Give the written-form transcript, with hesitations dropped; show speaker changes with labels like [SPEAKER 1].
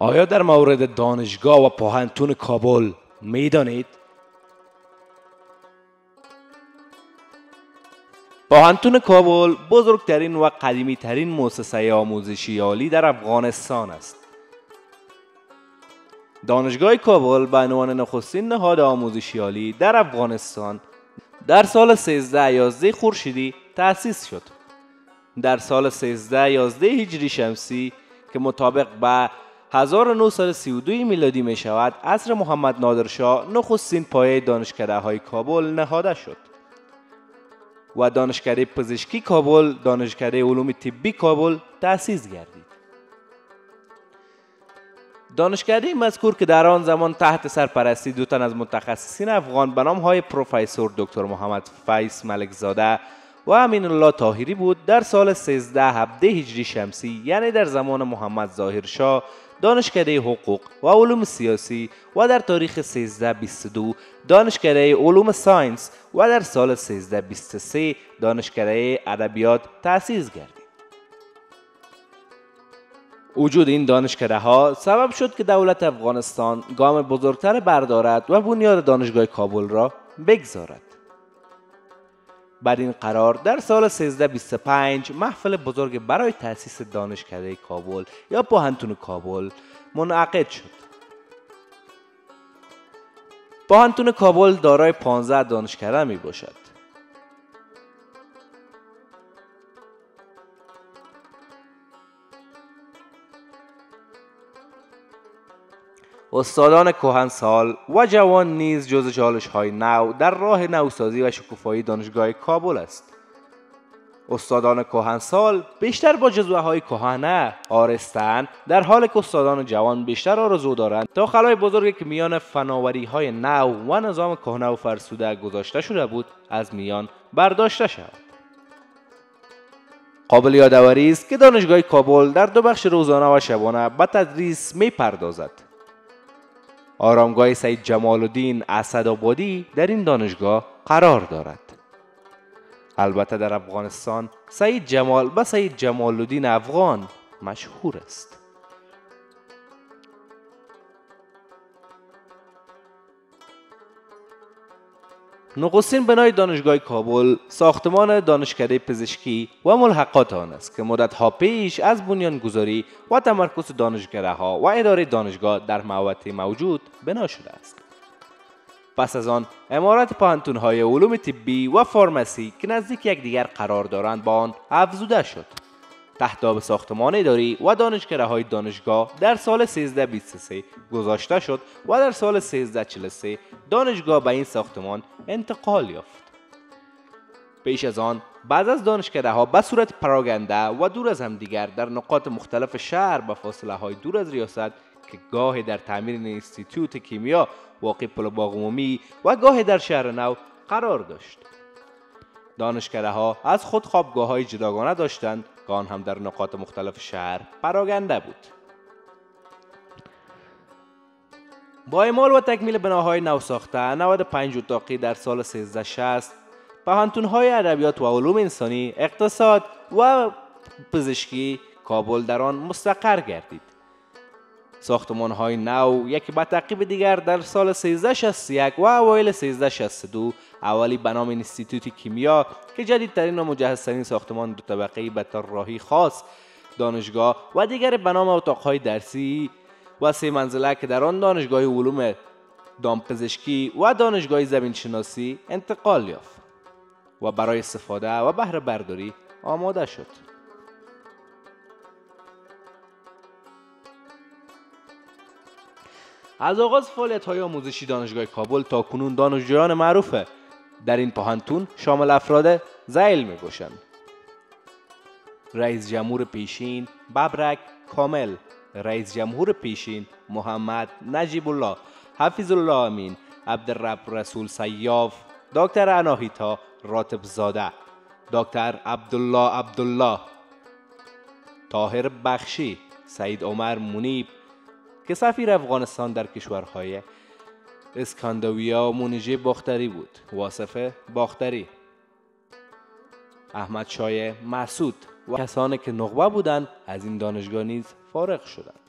[SPEAKER 1] آیا در مورد دانشگاه و پوهنتون کابل می دانید؟ پوهنتون کابل بزرگترین و قدیمی ترین مؤسسه آموزشی عالی در افغانستان است. دانشگاه کابل به عنوان نخستین نهاد آموزشی عالی در افغانستان در سال 1311 خورشیدی تأسیس شد. در سال 1311 هجری شمسی که مطابق به 1932 میلادی می شود، عصر محمد نادرشاه نخستین پایه دانشکده های کابل نهاده شد و دانشکده پزشکی کابل، دانشکده علوم طبی کابل تأسیس گردید. دانشکده مذکور که در آن زمان تحت سرپرستی دو تن از متخصصین افغان به نام های پروفسور دکتر محمد فیض ملکزاده و امین الله طاهری بود، در سال 1317 هجری شمسی یعنی در زمان محمد ظاهر شاه دانشکده حقوق و علوم سیاسی و در تاریخ 1322 دانشکده علوم ساینس و در سال 1323 دانشکده ادبیات تأسیس گردید. وجود این دانشکده ها سبب شد که دولت افغانستان گام بزرگتر بردارد و بنیاد دانشگاه کابل را بگذارد. بر این قرار در سال 1325 محفل بزرگ برای تأسیس دانشکده کابل یا پوهنتون کابل منعقد شد. پوهنتون کابل دارای 15 دانشکده می باشد. استادان کهنسال و جوان نیز جز چالش‌های نو در راه نوسازی و شکوفایی دانشگاه کابل است. استادان کهنسال بیشتر با جزوه‌های کهنه آرستند، در حالی که استادان جوان بیشتر آرزو دارند تا خلای بزرگی که میان فناوری‌های نو و نظام کهنه و فرسوده گذاشته شده بود از میان برداشته شود. قابل یادآوری است که دانشگاه کابل در دو بخش روزانه و شبانه به تدریس می‌پردازد. آرامگاه سید جمال الدین اسدآبادی در این دانشگاه قرار دارد. البته در افغانستان سید جمال به سید جمال الدین افغان مشهور است. نخستین بنای دانشگاه کابل ساختمان دانشکده پزشکی و ملحقات آن است که مدت‌ها پیش از بنیانگذاری و تمرکز دانشکده‌ها و اداره دانشگاه در مواقع موجود بنا شده است. پس از آن عمارت پوهنتون‌های علوم طبی و فارمسی که نزدیک یکدیگر قرار دارند با آن افزوده شد. تحت آب ساختمان اداری و دانشکده‌های دانشگاه در سال 1323 گذاشته شد و در سال 1343 دانشگاه به این ساختمان انتقال یافت. پیش از آن بعض از دانشکده‌ها به صورت پراگنده و دور از همدیگر در نقاط مختلف شهر به فاصله‌های دور از ریاست که گاهی در تعمیر انستیتوت کیمیا واقع پل باغ عمومی و گاهی در شهر نو قرار داشت. دانشکده‌ها از خود خوابگاه‌های جداگانه داشتند که آن هم در نقاط مختلف شهر پراگنده بود. با اعمال و تکمیل بناهای نو ساخته 95 اتاقی در سال 1360 پوهنتون‌های ادبیات و علوم انسانی، اقتصاد و پزشکی کابل در آن مستقر گردید. ساختمان‌های نو یکی به تعقیب دیگر در سال 1361 و اوایل 1362 اولی به نام انستیتوت کیمیا که جدیدترین و مجهزترین ساختمان دو طبقه‌ای به طراحی خاص دانشگاه و دیگر به نام اتاق‌های درسی و 3 منزله که در آن دانشگاه علوم دامپزشکی و دانشگاه زمینشناسی انتقال یافت و برای استفاده و بهره برداری آماده شد. از آغاز فعالیت‌های آموزشی دانشگاه کابل تا کنون دانشجویان معروف در این پوهنتون شامل افراد ذیل می‌باشند: رئیس جمهور پیشین ببرک کامل، رئیس جمهور پیشین محمد نجیب الله، حفیظ الله امین، عبدالرب رسول سیاف، دکتر اناهیتا راتب زاده، دکتر عبدالله، طاهر بخشی، سید عمر منیب که سفیر افغانستان در کشورهای اسکاندیناویا و مونیژه باختری بود، واصف باختری، احمد شای مسعود و کسانی که نخبه بودند از این دانشگاه نیز فارغ شدند.